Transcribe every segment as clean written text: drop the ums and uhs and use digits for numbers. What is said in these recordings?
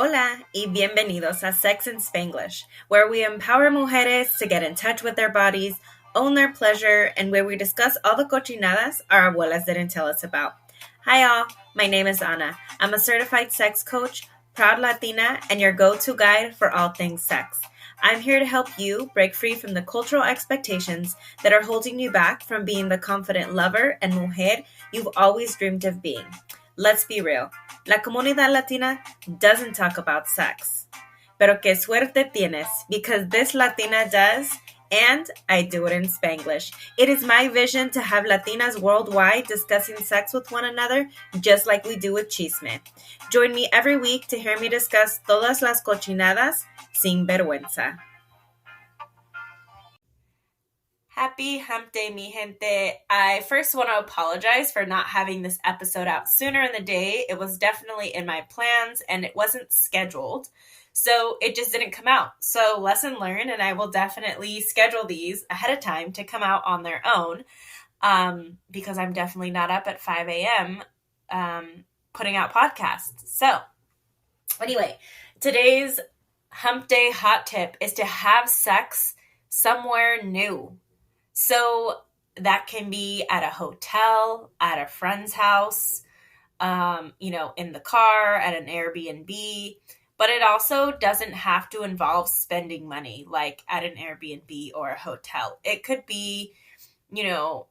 Hola y bienvenidos a Sex and Spanglish, where we empower mujeres to get in touch with their bodies, own their pleasure, and where we discuss all the cochinadas our abuelas didn't tell us about. Hi all, my name is Ana. I'm a certified sex coach, proud Latina, and your go-to guide for all things sex. I'm here to help you break free from the cultural expectations that are holding you back from being the confident lover and mujer you've always dreamed of being. Let's be real. La comunidad latina doesn't talk about sex. Pero qué suerte tienes, because this Latina does, and I do it in Spanglish. It is my vision to have Latinas worldwide discussing sex with one another, just like we do with chisme. Join me every week to hear me discuss todas las cochinadas sin vergüenza. Happy Hump Day, mi gente. I first want to apologize for not having this episode out sooner in the day. It was definitely in my plans and it wasn't scheduled, so it just didn't come out. So lesson learned, and I will definitely schedule these ahead of time to come out on their own because I'm definitely not up at 5 a.m. Putting out podcasts. So anyway, today's Hump Day Hot Tip is to have sex somewhere new. So that can be at a hotel, at a friend's house, in the car, at an Airbnb. But it also doesn't have to involve spending money like at an Airbnb or a hotel. It could be, in your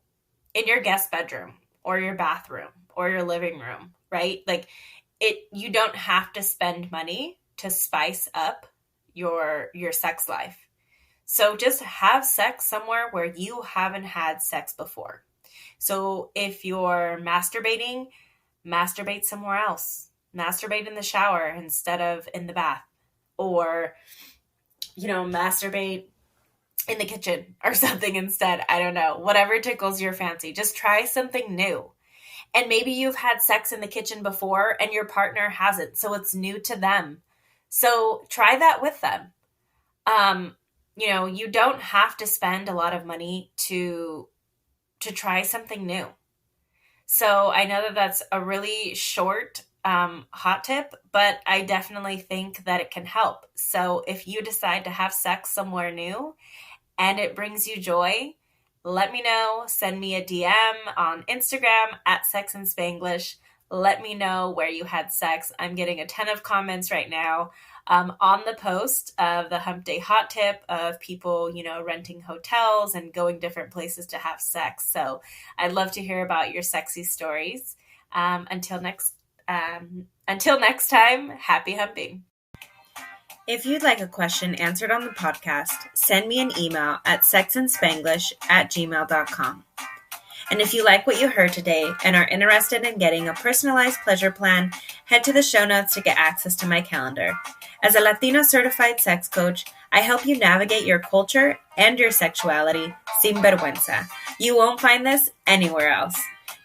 guest bedroom or your bathroom or your living room, right? Like you don't have to spend money to spice up your sex life. So just have sex somewhere where you haven't had sex before. So if you're masturbating, masturbate somewhere else. Masturbate in the shower instead of in the bath. Or, masturbate in the kitchen or something instead. I don't know. Whatever tickles your fancy. Just try something new. And maybe you've had sex in the kitchen before and your partner hasn't. So it's new to them. So try that with them. You don't have to spend a lot of money to try something new. So I know that that's a really short hot tip, but I definitely think that it can help. So if you decide to have sex somewhere new and it brings you joy, let me know. Send me a DM on Instagram at Sex and Spanglish. Let me know where you had sex. I'm getting a ton of comments right now on the post of the Hump Day Hot Tip of people, renting hotels and going different places to have sex. So I'd love to hear about your sexy stories. Until next time, happy humping. If you'd like a question answered on the podcast, send me an email at sexandspanglish@gmail.com. And if you like what you heard today and are interested in getting a personalized pleasure plan, head to the show notes to get access to my calendar. As a Latino certified sex coach, I help you navigate your culture and your sexuality sin vergüenza. You won't find this anywhere else.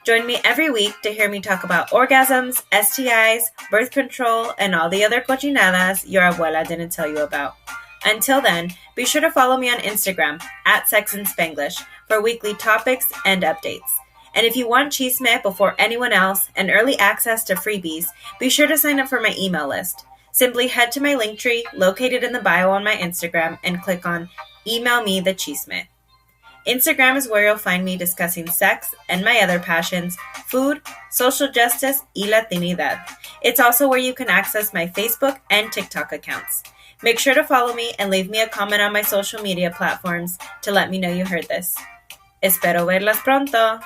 Join me every week to hear me talk about orgasms, STIs, birth control, and all the other cochinadas your abuela didn't tell you about. Until then, be sure to follow me on Instagram at Sex and Spanglish for weekly topics and updates. And if you want chisme before anyone else and early access to freebies, be sure to sign up for my email list. Simply head to my link tree located in the bio on my Instagram and click on Email Me the Chisme. Instagram is where you'll find me discussing sex and my other passions, food, social justice, y Latinidad. It's also where you can access my Facebook and TikTok accounts. Make sure to follow me and leave me a comment on my social media platforms to let me know you heard this. Espero verlas pronto.